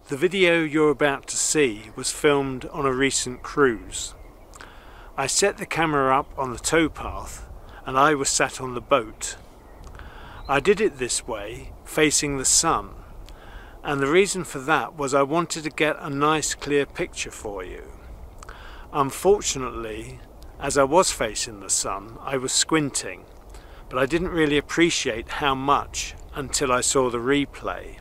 The video you're about to see was filmed on a recent cruise. I set the camera up on the towpath and I was sat on the boat. I did it this way, facing the sun, and the reason for that was I wanted to get a nice clear picture for you. Unfortunately, as I was facing the sun, I was squinting, but I didn't really appreciate how much until I saw the replay.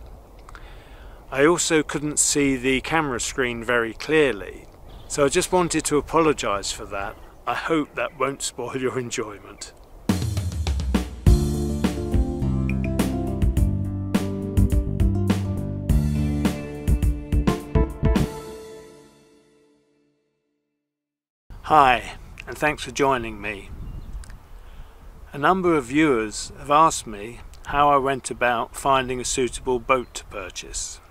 I also couldn't see the camera screen very clearly, so I just wanted to apologise for that. I hope that won't spoil your enjoyment. Hi, and thanks for joining me. A number of viewers have asked me how I went about finding a suitable boat to purchase.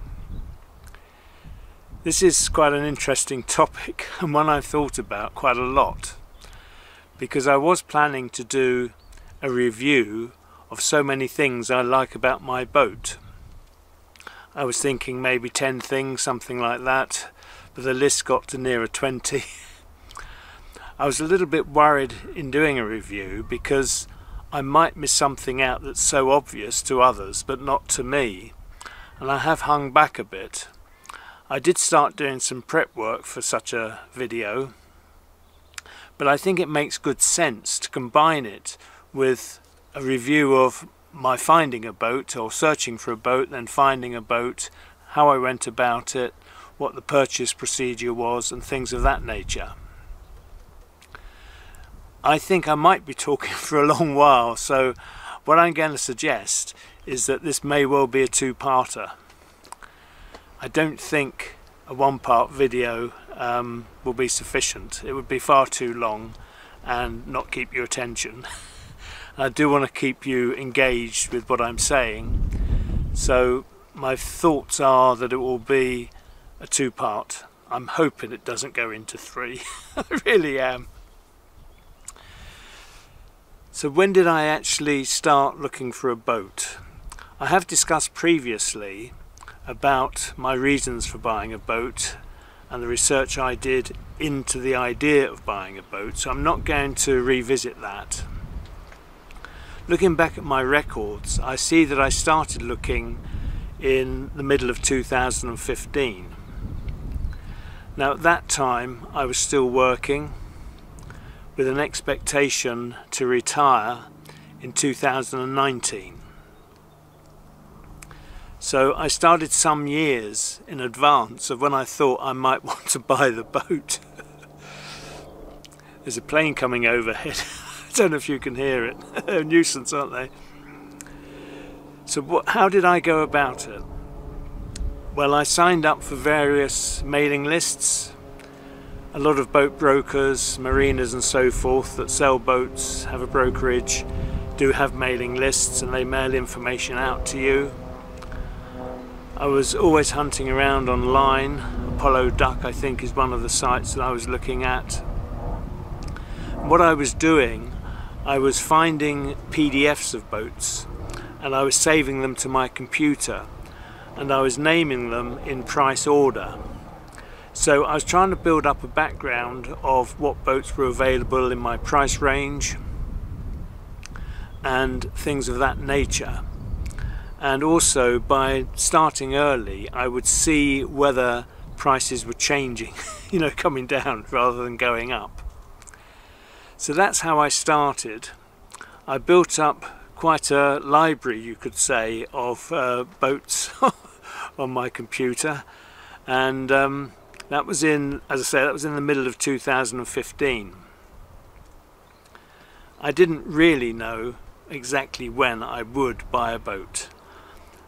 This is quite an interesting topic and one I've thought about quite a lot, because I was planning to do a review of so many things I like about my boat. I was thinking maybe 10 things, something like that, but the list got to nearer 20. I was a little bit worried in doing a review because I might miss something out that's so obvious to others but not to me, and I have hung back a bit. I did start doing some prep work for such a video, but I think it makes good sense to combine it with a review of my finding a boat, or searching for a boat, then finding a boat, how I went about it, what the purchase procedure was, and things of that nature. I think I might be talking for a long while, so what I'm going to suggest is that this may well be a two-parter. I don't think a one-part video will be sufficient. It would be far too long and not keep your attention. I do want to keep you engaged with what I'm saying, so my thoughts are that it will be a two-part. I'm hoping it doesn't go into 3. I really am. So when did I actually start looking for a boat? I have discussed previously about my reasons for buying a boat and the research I did into the idea of buying a boat, so I'm not going to revisit that. Looking back at my records, I see that I started looking in the middle of 2015. Now at that time I was still working with an expectation to retire in 2019. So I started some years in advance of when I thought I might want to buy the boat. There's a plane coming overhead. I don't know if you can hear it. They're a nuisance, aren't they? So how did I go about it? Well, I signed up for various mailing lists. A lot of boat brokers, marinas and so forth that sell boats, have a brokerage, do have mailing lists, and they mail information out to you. I was always hunting around online. Apollo Duck, I think, is one of the sites that I was looking at. What I was doing, I was finding PDFs of boats and I was saving them to my computer, and I was naming them in price order. So I was trying to build up a background of what boats were available in my price range and things of that nature. And also, by starting early, I would see whether prices were changing, you know, coming down rather than going up. So that's how I started. I built up quite a library, you could say, of boats on my computer, and that was in, as I say, that was in the middle of 2015. I didn't really know exactly when I would buy a boat.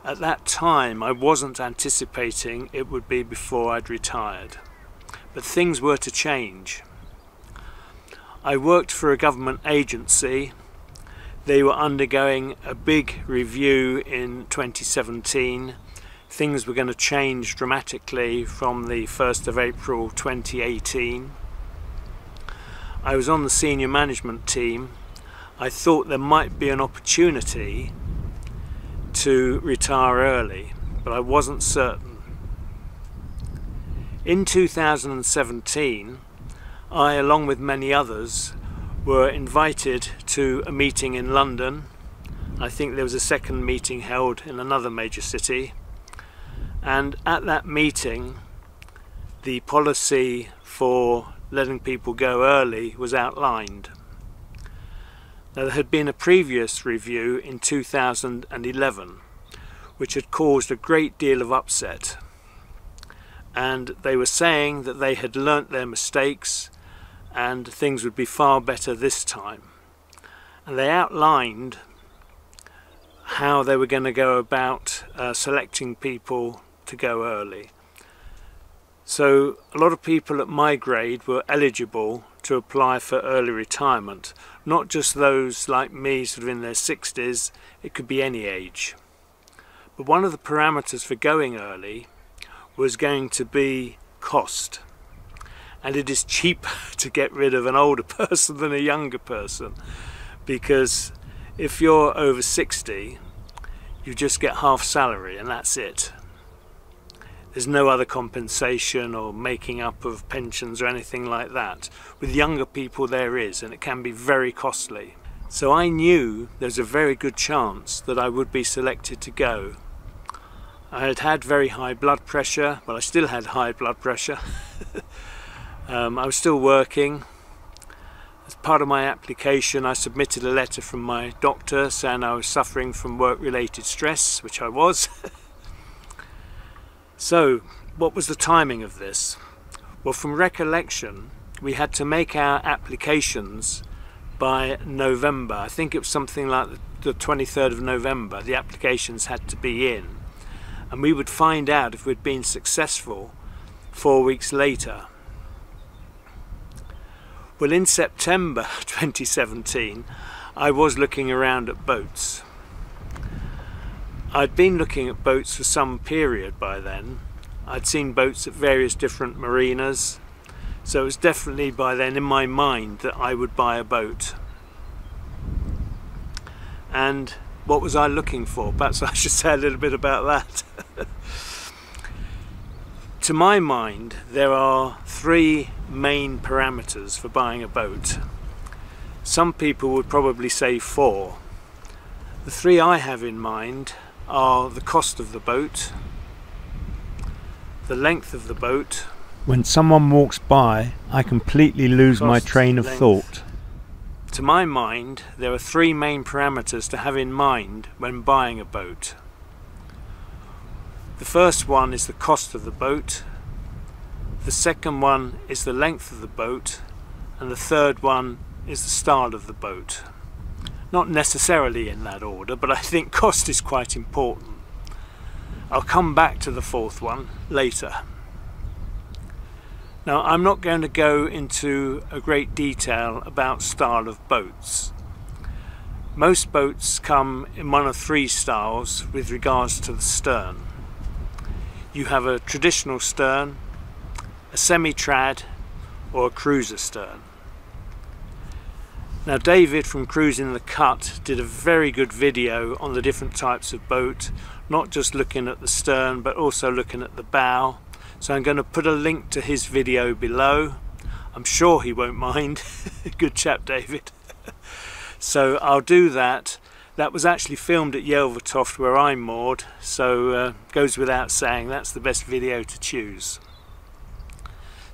At that time I wasn't anticipating it would be before I'd retired, but things were to change. I worked for a government agency. They were undergoing a big review in 2017. Things were going to change dramatically from the 1st of April 2018. I was on the senior management team. I thought there might be an opportunity to retire early, but I wasn't certain. In 2017, I, along with many others, were invited to a meeting in London. I think there was a second meeting held in another major city, and at that meeting the policy for letting people go early was outlined. Now, there had been a previous review in 2011 which had caused a great deal of upset, and they were saying that they had learnt their mistakes and things would be far better this time. And they outlined how they were going to go about selecting people to go early. So a lot of people at my grade were eligible to apply for early retirement, not just those like me sort of in their 60s, it could be any age. But one of the parameters for going early was going to be cost. And it is cheaper to get rid of an older person than a younger person, because if you're over 60, you just get half salary and that's it. There's no other compensation or making up of pensions or anything like that. With younger people there is, and it can be very costly. So I knew there's a very good chance that I would be selected to go. I had had very high blood pressure, well, I still had high blood pressure. I was still working. As part of my application, I submitted a letter from my doctor saying I was suffering from work-related stress, which I was. So, what was the timing of this? Well, from recollection, we had to make our applications by November. I think it was something like the 23rd of November. The applications had to be in. And we would find out if we'd been successful 4 weeks later. Well, in September 2017, I was looking around at boats. I'd been looking at boats for some period by then. I'd seen boats at various different marinas, so it was definitely by then in my mind that I would buy a boat. And what was I looking for? Perhaps I should say a little bit about that. To my mind, there are three main parameters for buying a boat. Some people would probably say four. The three I have in mind are the cost of the boat, the length of the boat. When someone walks by, I completely lose my train of thought. To my mind, there are three main parameters to have in mind when buying a boat. The first one is the cost of the boat, the second one is the length of the boat, and the third one is the style of the boat. Not necessarily in that order, but I think cost is quite important. I'll come back to the fourth one later. Now, I'm not going to go into a great detail about style of boats. Most boats come in one of three styles with regards to the stern. You have a traditional stern, a semi-trad, or a cruiser stern. Now, David from Cruising the Cut did a very good video on the different types of boat, not just looking at the stern but also looking at the bow. So I'm going to put a link to his video below. I'm sure he won't mind. Good chap, David. So I'll do that. That was actually filmed at Yelvertoft where I'm moored, so goes without saying that's the best video to choose.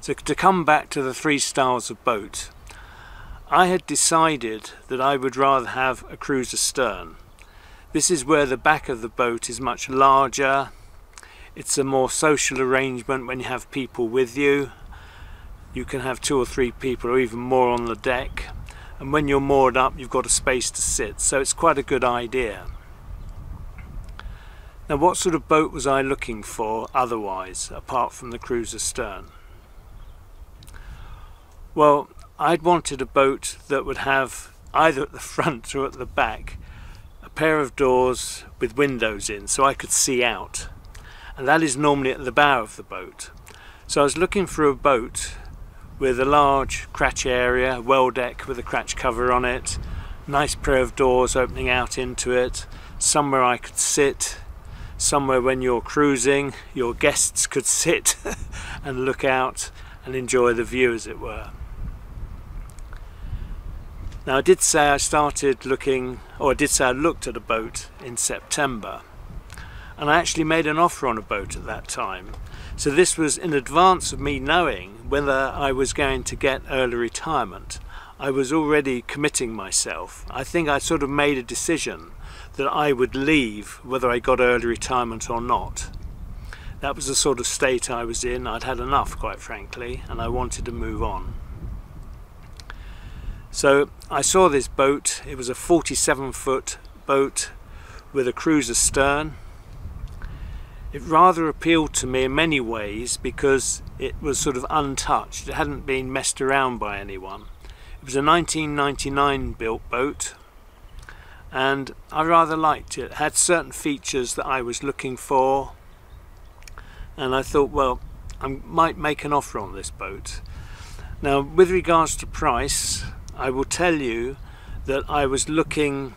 So to come back to the three styles of boat, I had decided that I would rather have a cruiser stern. This is where the back of the boat is much larger. It's a more social arrangement when you have people with you. You can have 2 or 3 people or even more on the deck. And when you're moored up, you've got a space to sit. So it's quite a good idea. Now, what sort of boat was I looking for otherwise, apart from the cruiser stern? Well, I'd wanted a boat that would have, either at the front or at the back, a pair of doors with windows in so I could see out. And that is normally at the bow of the boat. So I was looking for a boat with a large cratch area, well deck with a cratch cover on it, nice pair of doors opening out into it, somewhere I could sit, somewhere when you're cruising your guests could sit and look out and enjoy the view, as it were. Now, I did say I started looking, or I did say I looked at a boat in September, and I actually made an offer on a boat at that time. So this was in advance of me knowing whether I was going to get early retirement. I was already committing myself. I think I sort of made a decision that I would leave whether I got early retirement or not. That was the sort of state I was in. I'd had enough, quite frankly, and I wanted to move on. So I saw this boat. It was a 47-foot boat with a cruiser stern. It rather appealed to me in many ways because it was sort of untouched. It hadn't been messed around by anyone. It was a 1999 built boat, and I rather liked it. It had certain features that I was looking for, and I thought, well, I might make an offer on this boat. Now, with regards to price, I will tell you that I was looking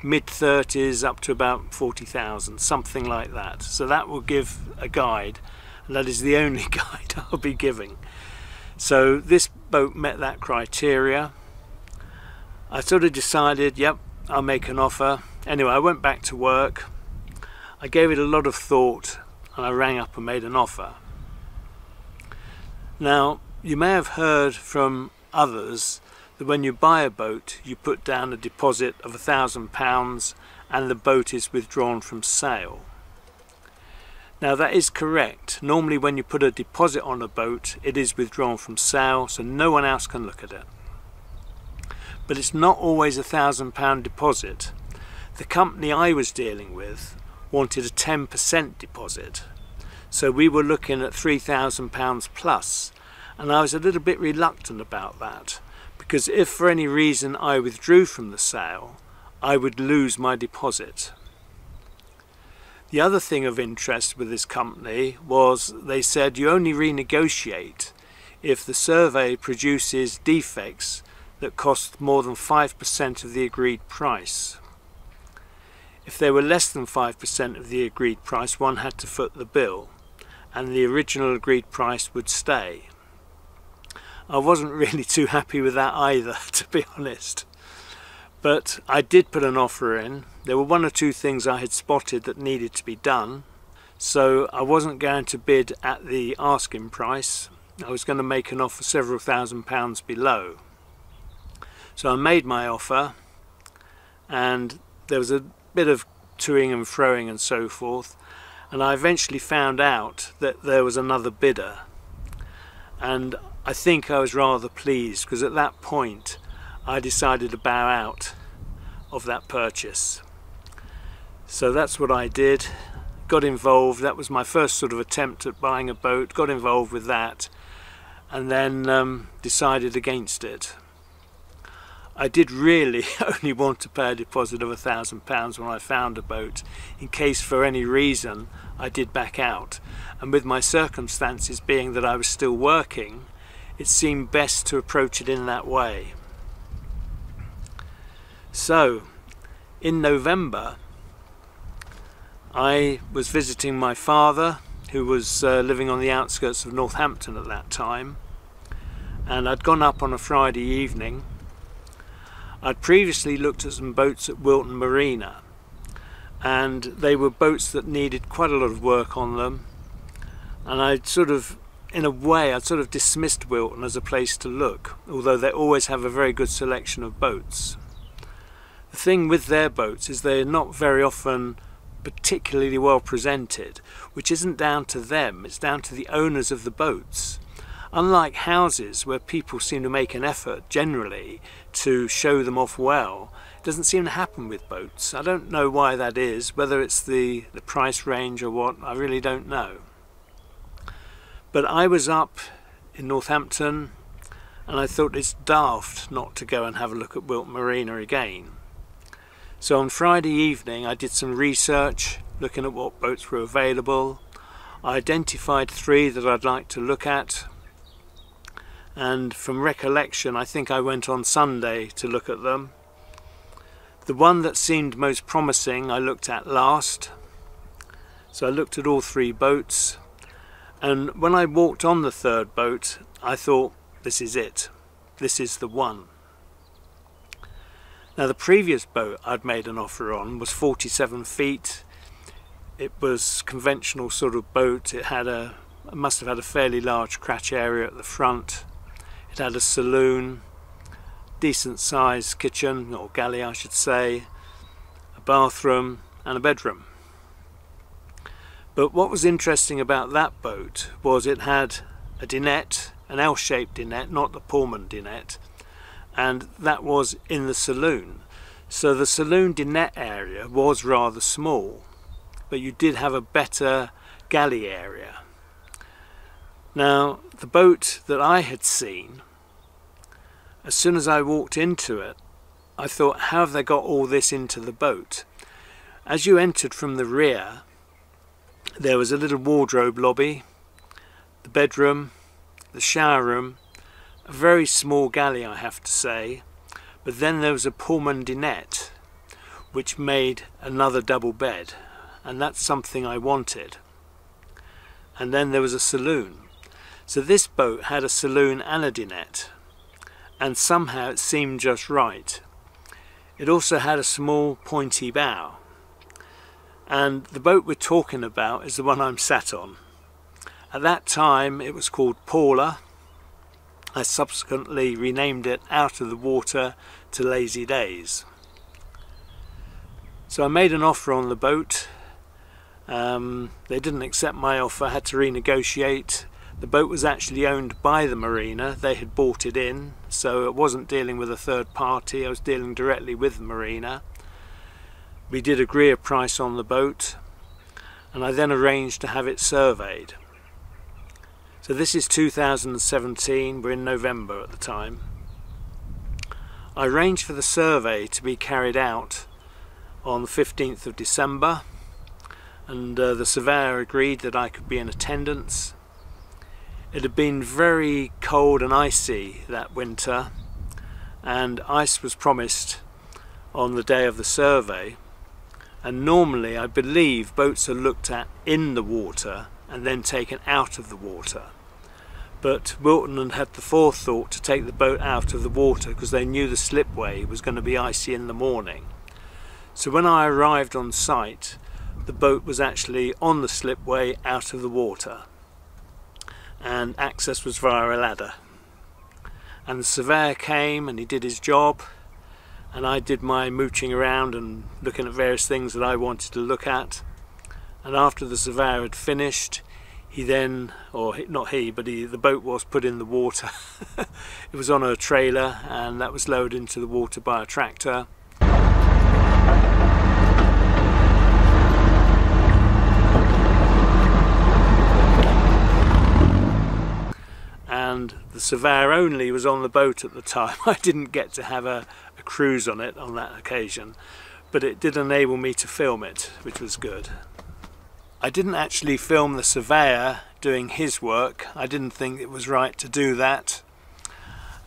mid-30s up to about 40,000, something like that. So that will give a guide, and that is the only guide I'll be giving. So this boat met that criteria. I sort of decided, yep, I'll make an offer. Anyway, I went back to work. I gave it a lot of thought, and I rang up and made an offer. Now, you may have heard from others that when you buy a boat, you put down a deposit of £1,000 and the boat is withdrawn from sale. Now, that is correct. Normally when you put a deposit on a boat, it is withdrawn from sale, so no one else can look at it. But it's not always a £1,000 deposit. The company I was dealing with wanted a 10% deposit, so we were looking at £3,000 plus, and I was a little bit reluctant about that, because if for any reason I withdrew from the sale, I would lose my deposit. The other thing of interest with this company was they said you only renegotiate if the survey produces defects that cost more than 5% of the agreed price. If they were less than 5% of the agreed price, one had to foot the bill, and the original agreed price would stay. I wasn't really too happy with that either, to be honest. But I did put an offer in. There were one or two things I had spotted that needed to be done, so I wasn't going to bid at the asking price. I was going to make an offer several £1,000s below. So I made my offer, and there was a bit of toing and froing and so forth, and I eventually found out that there was another bidder, and I think I was rather pleased, because at that point I decided to bow out of that purchase. So that's what I did, got involved. That was my first sort of attempt at buying a boat, got involved with that, and then decided against it. I did really only want to pay a deposit of £1,000 when I found a boat, in case for any reason I did back out. And with my circumstances being that I was still working, it seemed best to approach it in that way. So, in November, I was visiting my father, who was living on the outskirts of Northampton at that time, and I'd gone up on a Friday evening. I'd previously looked at some boats at Whilton Marina, and they were boats that needed quite a lot of work on them, and I'd sort of, in a way, I'd sort of dismissed Whilton as a place to look, although they always have a very good selection of boats. The thing with their boats is they're not very often particularly well presented, which isn't down to them, it's down to the owners of the boats. Unlike houses, where people seem to make an effort generally to show them off well, it doesn't seem to happen with boats. I don't know why that is, whether it's the price range or what, I really don't know. But I was up in Northampton, and I thought it's daft not to go and have a look at Whilton Marina again. So on Friday evening I did some research, looking at what boats were available. I identified 3 that I'd like to look at, and from recollection I think I went on Sunday to look at them. The one that seemed most promising I looked at last. So I looked at all 3 boats, And when I walked on the third boat, I thought, this is it. This is the one. Now the previous boat I'd made an offer on was 47 feet. It was conventional sort of boat. It must have had a fairly large cratch area at the front. It had a saloon, decent sized kitchen, or galley I should say, a bathroom and a bedroom. But what was interesting about that boat was it had a dinette, an L-shaped dinette, not the Pullman dinette, and that was in the saloon. So the saloon dinette area was rather small, but you did have a better galley area. Now the boat that I had seen, as soon as I walked into it, I thought, how have they got all this into the boat? As you entered from the rear, there was a little wardrobe lobby, the bedroom, the shower room, a very small galley I have to say, but then there was a Pullman dinette which made another double bed, and that's something I wanted. And then there was a saloon. So this boat had a saloon and a dinette, and somehow it seemed just right. It also had a small pointy bow. And the boat we're talking about is the one I'm sat on. At that time it was called Paula. I subsequently renamed it Out of the Water to Lazy Days. So I made an offer on the boat. They didn't accept my offer, I had to renegotiate. The boat was actually owned by the marina. They had bought it in, so it wasn't dealing with a third party, I was dealing directly with the marina. We did agree a price on the boat, and I then arranged to have it surveyed. So this is 2017, we're in November at the time. I arranged for the survey to be carried out on the 15th of December, and the surveyor agreed that I could be in attendance. It had been very cold and icy that winter, and ice was promised on the day of the survey. And normally I believe boats are looked at in the water and then taken out of the water. But Whilton had the forethought to take the boat out of the water because they knew the slipway was going to be icy in the morning. So when I arrived on site, the boat was actually on the slipway out of the water, and access was via a ladder. And the surveyor came and he did his job, and I did my mooching around and looking at various things that I wanted to look at. And after the surveyor had finished, he then, or not he, but the boat was put in the water. It was on a trailer and that was lowered into the water by a tractor. And the surveyor only was on the boat at the time. I didn't get to have a cruise on it on that occasion, but it did enable me to film it, which was good. I didn't actually film the surveyor doing his work. I didn't think it was right to do that.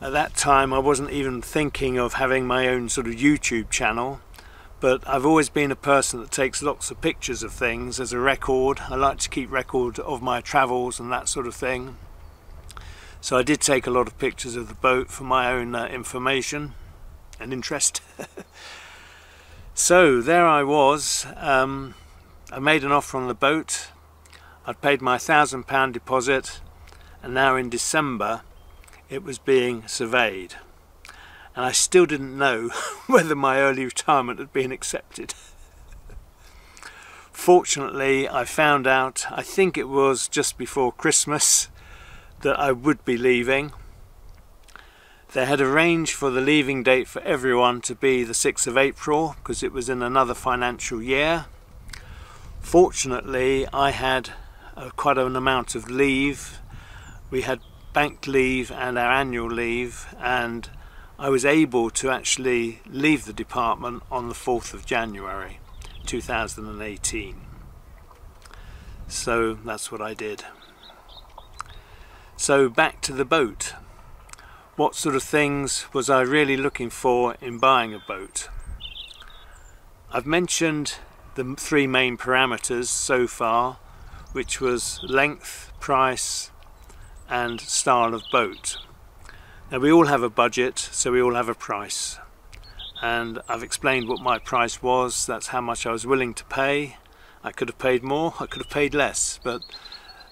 At that time I wasn't even thinking of having my own sort of YouTube channel, but I've always been a person that takes lots of pictures of things as a record. I like to keep record of my travels and that sort of thing. So I did take a lot of pictures of the boat for my own information and interest. So there I was. I made an offer on the boat. I'd paid my £1,000 deposit, and now in December it was being surveyed, and I still didn't know whether my early retirement had been accepted. Fortunately I found out, I think it was just before Christmas, that I would be leaving. They had arranged for the leaving date for everyone to be the 6th of April because it was in another financial year. Fortunately I had quite an amount of leave. We had bank leave and our annual leave, and I was able to actually leave the department on the 4th of January 2018. So that's what I did. So back to the boat. What sort of things was I really looking for in buying a boat? I've mentioned the three main parameters so far, which was length, price and style of boat. Now we all have a budget, so we all have a price, and I've explained what my price was. That's how much I was willing to pay. I could have paid more, I could have paid less, but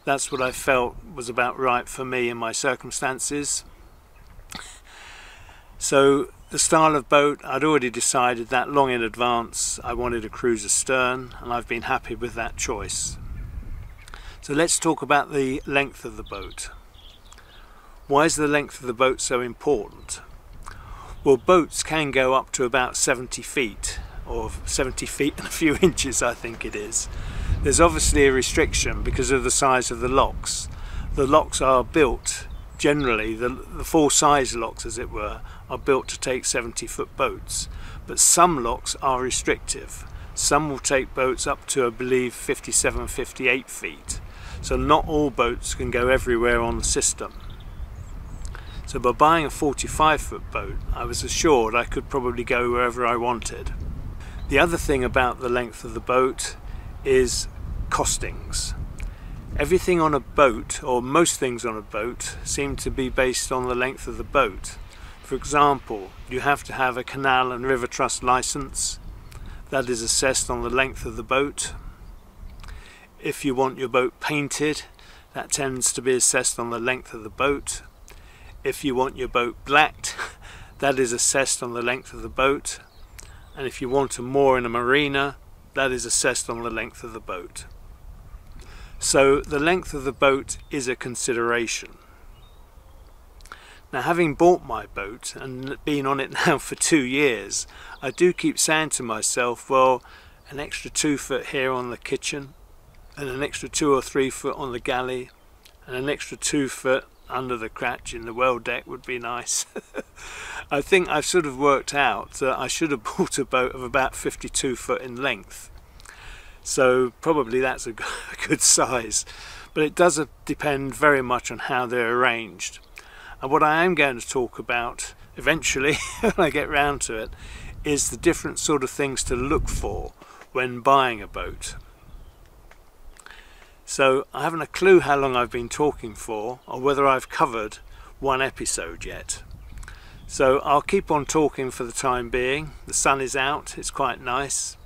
that's what I felt was about right for me in my circumstances. So the style of boat, I'd already decided that long in advance. I wanted a cruiser stern, and I've been happy with that choice. So let's talk about the length of the boat. Why is the length of the boat so important? Well, boats can go up to about 70 feet, or 70 feet and a few inches I think it is. There's obviously a restriction because of the size of the locks. The locks are built, generally, the full size locks as it were, are built to take 70-foot boats. But some locks are restrictive. Some will take boats up to, I believe, 57, 58 feet. So not all boats can go everywhere on the system. So by buying a 45-foot boat, I was assured I could probably go wherever I wanted. The other thing about the length of the boat is costings. Everything on a boat, or most things on a boat, seem to be based on the length of the boat. For example, you have to have a canal and river trust license. That is assessed on the length of the boat. If you want your boat painted, that tends to be assessed on the length of the boat. If you want your boat blacked, that is assessed on the length of the boat. And if you want to moor in a marina, that is assessed on the length of the boat. So the length of the boat is a consideration. Now, having bought my boat and been on it now for 2 years, I do keep saying to myself, well, an extra 2 foot here on the kitchen, and an extra 2 or 3 foot on the galley, and an extra 2 foot under the cratch in the well deck would be nice. I think I've sort of worked out that I should have bought a boat of about 52 foot in length. So probably that's a good size. But it does depend very much on how they're arranged. And what I am going to talk about eventually, when I get round to it, is the different sort of things to look for when buying a boat. So I haven't a clue how long I've been talking for, or whether I've covered one episode yet. So I'll keep on talking for the time being. The sun is out, it's quite nice.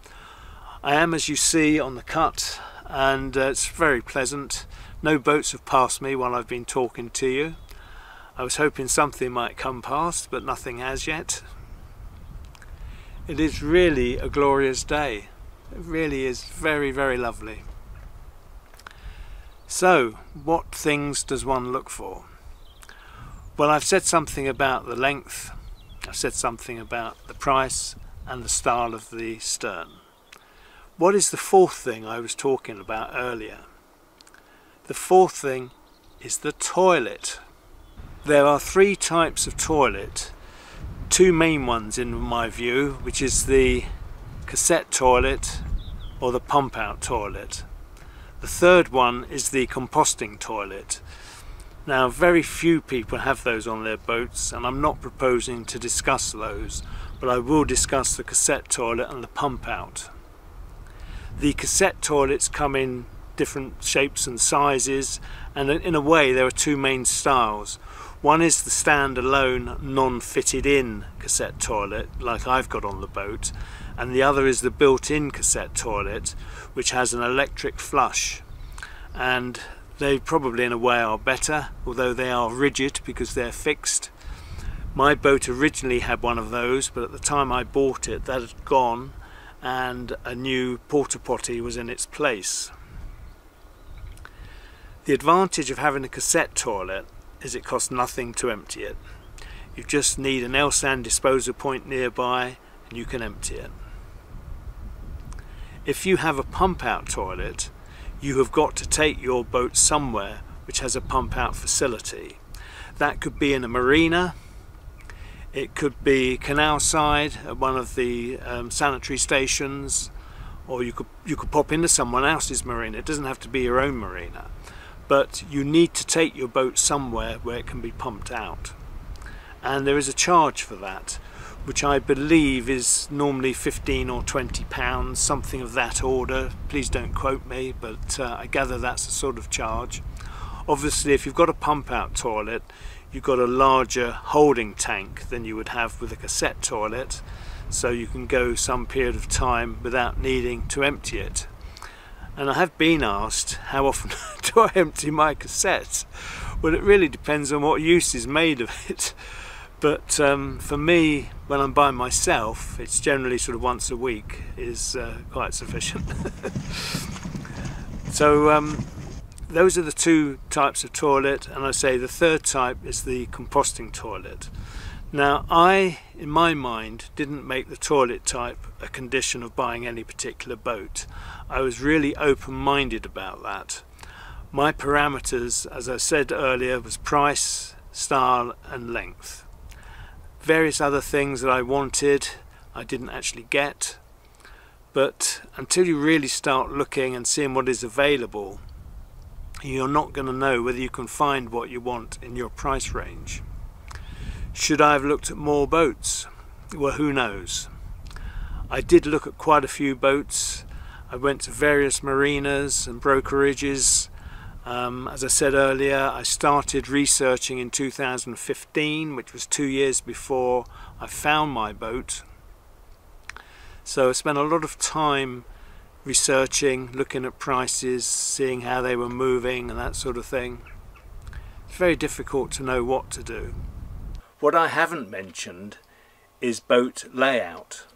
I am, as you see, on the cut, and it's very pleasant. No boats have passed me while I've been talking to you. I was hoping something might come past, but nothing has yet. It is really a glorious day. It really is very, very lovely. So, what things does one look for? Well, I've said something about the length, I've said something about the price and the style of the stern. What is the fourth thing I was talking about earlier? The fourth thing is the toilet. There are 3 types of toilet, 2 main ones in my view, which is the cassette toilet or the pump out toilet. The third one is the composting toilet. Now, very few people have those on their boats, and I'm not proposing to discuss those, but I will discuss the cassette toilet and the pump out. The cassette toilets come in different shapes and sizes, and in a way there are 2 main styles. One is the standalone non-fitted in cassette toilet like I've got on the boat, and the other is the built-in cassette toilet which has an electric flush, and they probably in a way are better, although they are rigid because they're fixed. My boat originally had one of those, but at the time I bought it that had gone and a new porta potty was in its place. The advantage of having a cassette toilet is it costs nothing to empty it. You just need an L-sand disposal point nearby and you can empty it. If you have a pump out toilet, you have got to take your boat somewhere which has a pump out facility. That could be in a marina, it could be canal side at one of the sanitary stations, or you could pop into someone else's marina. It doesn't have to be your own marina, but you need to take your boat somewhere where it can be pumped out, and there is a charge for that. which I believe is normally £15 or £20, something of that order. Please don't quote me, but I gather that's the sort of charge. Obviously, if you've got a pump out toilet, you've got a larger holding tank than you would have with a cassette toilet, so you can go some period of time without needing to empty it. And I have been asked, how often do I empty my cassette? Well, it really depends on what use is made of it. But for me, when I'm by myself, it's generally sort of once a week is quite sufficient. So those are the two types of toilet, and I say the third type is the composting toilet. Now, I, in my mind, didn't make the toilet type a condition of buying any particular boat. I was really open-minded about that. My parameters, as I said earlier, was price, style and length. Various other things that I wanted, I didn't actually get. But until you really start looking and seeing what is available, you're not going to know whether you can find what you want in your price range. Should I have looked at more boats? Well, who knows? I did look at quite a few boats. I went to various marinas and brokerages. As I said earlier, I started researching in 2015, which was 2 years before I found my boat. So I spent a lot of time researching, looking at prices, seeing how they were moving and that sort of thing. It's very difficult to know what to do. What I haven't mentioned is boat layout.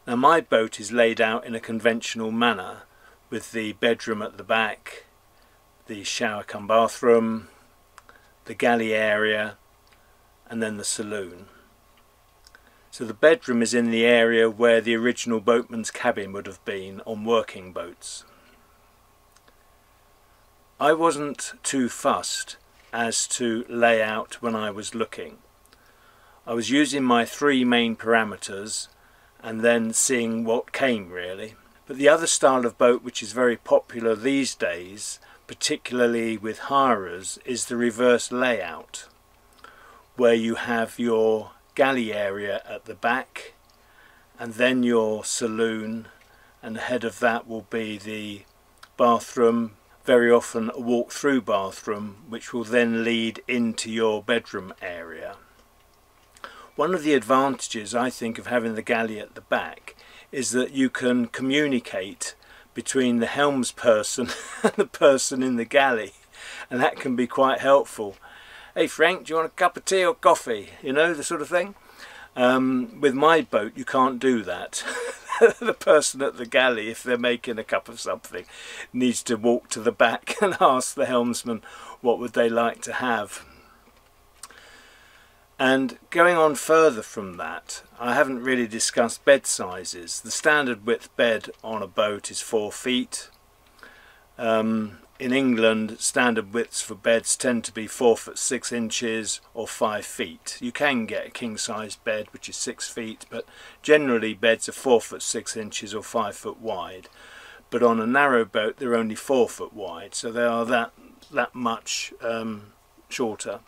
Now, my boat is laid out in a conventional manner, with the bedroom at the back, the shower cum bathroom, the galley area and then the saloon. So the bedroom is in the area where the original boatman's cabin would have been on working boats. I wasn't too fussed as to layout when I was looking. I was using my three main parameters and then seeing what came really. But the other style of boat which is very popular these days, particularly with hirers, is the reverse layout, where you have your galley area at the back and then your saloon, and ahead of that will be the bathroom, very often a walk-through bathroom, which will then lead into your bedroom area. One of the advantages I think of having the galley at the back is that you can communicate between the helmsperson and the person in the galley, and that can be quite helpful. Hey Frank, do you want a cup of tea or coffee? You know, the sort of thing. With my boat you can't do that. The person at the galley, if they're making a cup of something, needs to walk to the back and ask the helmsman what would they like to have. And going on further from that, I haven't really discussed bed sizes. The standard width bed on a boat is 4 feet. In England, standard widths for beds tend to be 4 foot 6 inches or 5 feet. You can get a king size bed which is 6 feet, but generally beds are 4 foot 6 inches or 5 foot wide. But on a narrow boat they're only 4 foot wide, so they are that much shorter.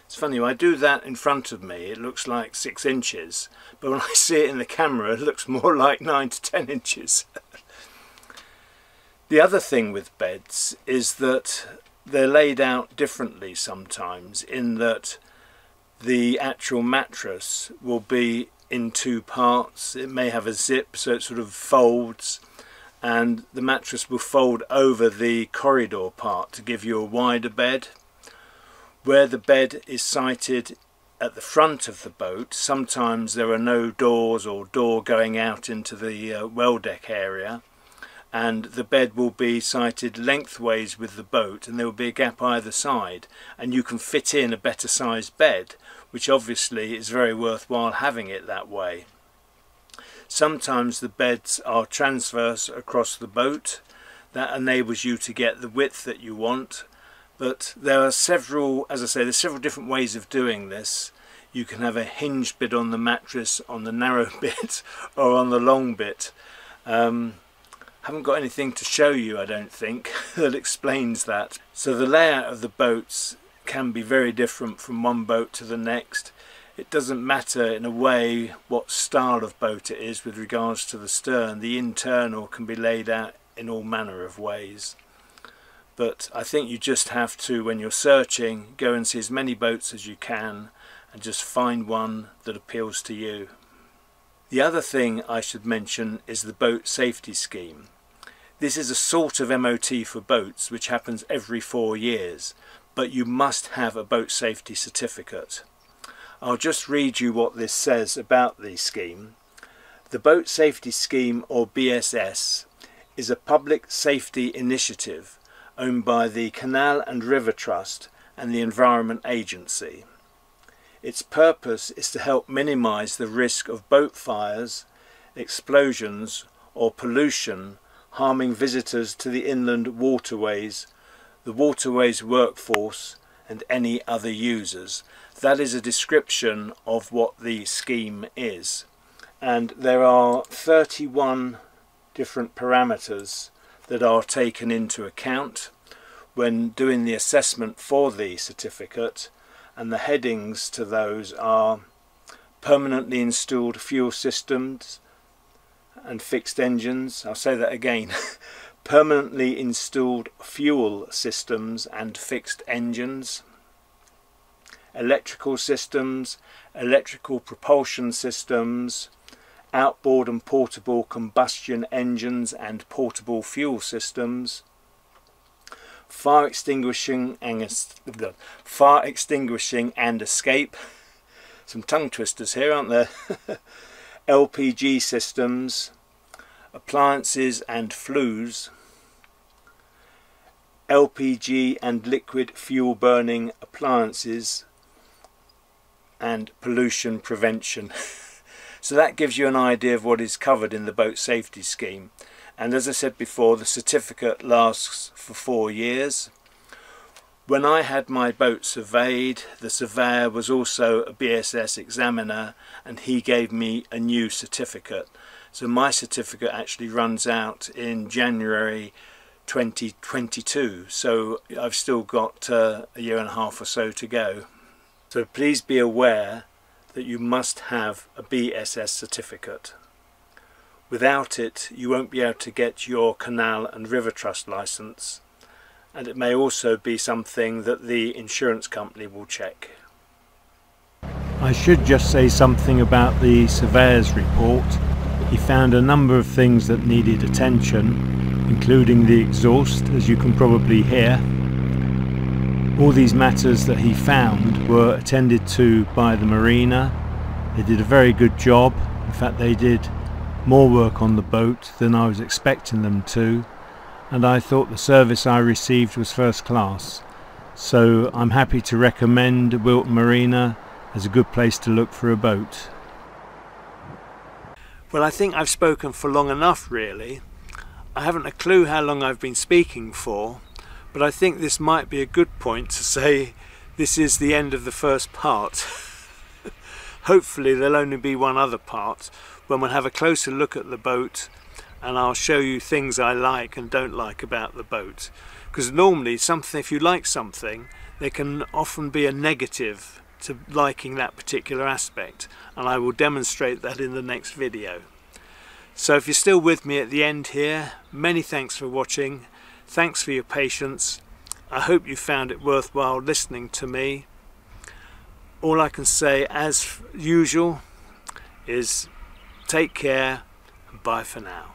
It's funny, when I do that in front of me it looks like 6 inches, but when I see it in the camera it looks more like 9 to 10 inches. The other thing with beds is that they're laid out differently sometimes, in that the actual mattress will be in 2 parts. It may have a zip so it sort of folds, and the mattress will fold over the corridor part to give you a wider bed. Where the bed is sited at the front of the boat, sometimes there are no doors or door going out into the well deck area, and the bed will be sited lengthways with the boat, and there will be a gap either side, and you can fit in a better sized bed, which obviously is very worthwhile having it that way. Sometimes the beds are transverse across the boat. That enables you to get the width that you want. But there are several, as I say, there's several different ways of doing this. You can have a hinged bit on the mattress, on the narrow bit, or on the long bit. Haven't got anything to show you, I don't think, that explains that. So the layout of the boats can be very different from one boat to the next. it doesn't matter in a way what style of boat it is with regards to the stern. The internal can be laid out in all manner of ways. But I think you just have to, when you're searching, go and see as many boats as you can and just find one that appeals to you. The other thing I should mention is the boat safety scheme. This is a sort of MOT for boats which happens every 4 years, but you must have a boat safety certificate. I'll just read you what this says about the scheme. The Boat Safety Scheme, or BSS, is a public safety initiative owned by the Canal and River Trust and the Environment Agency. Its purpose is to help minimise the risk of boat fires, explosions or pollution harming visitors to the inland waterways, the waterways workforce and any other users. That is a description of what the scheme is. And there are 31 different parameters that are taken into account when doing the assessment for the certificate, and the headings to those are permanently installed fuel systems and fixed engines. I'll say that again. Permanently installed fuel systems and fixed engines, electrical systems, electrical propulsion systems, outboard and portable combustion engines and portable fuel systems, fire extinguishing and escape. Some tongue twisters here, aren't there? LPG systems, appliances and flues, LPG and liquid fuel burning appliances, and pollution prevention. So that gives you an idea of what is covered in the boat safety scheme. And as I said before, the certificate lasts for 4 years. When I had my boat surveyed, the surveyor was also a BSS examiner, and he gave me a new certificate. So my certificate actually runs out in January 2022, so I've still got a year and a half or so to go. So please be aware that you must have a BSS certificate. Without it, you won't be able to get your Canal and River Trust license, and it may also be something that the insurance company will check. I should just say something about the surveyor's report. He found a number of things that needed attention, including the exhaust, as you can probably hear. All these matters that he found were attended to by the marina. They did a very good job. In fact, they did more work on the boat than I was expecting them to, and I thought the service I received was first class. So I'm happy to recommend Whilton Marina as a good place to look for a boat. Well, I think I've spoken for long enough, really. I haven't a clue how long I've been speaking for, but I think this might be a good point to say this is the end of the first part. Hopefully there'll only be one other part when we'll have a closer look at the boat, and I'll show you things I like and don't like about the boat. Because normally if you like something, there can often be a negative to liking that particular aspect, and I will demonstrate that in the next video. So if you're still with me at the end here, many thanks for watching. Thanks for your patience. I hope you found it worthwhile listening to me. All I can say, as usual, is take care and bye for now.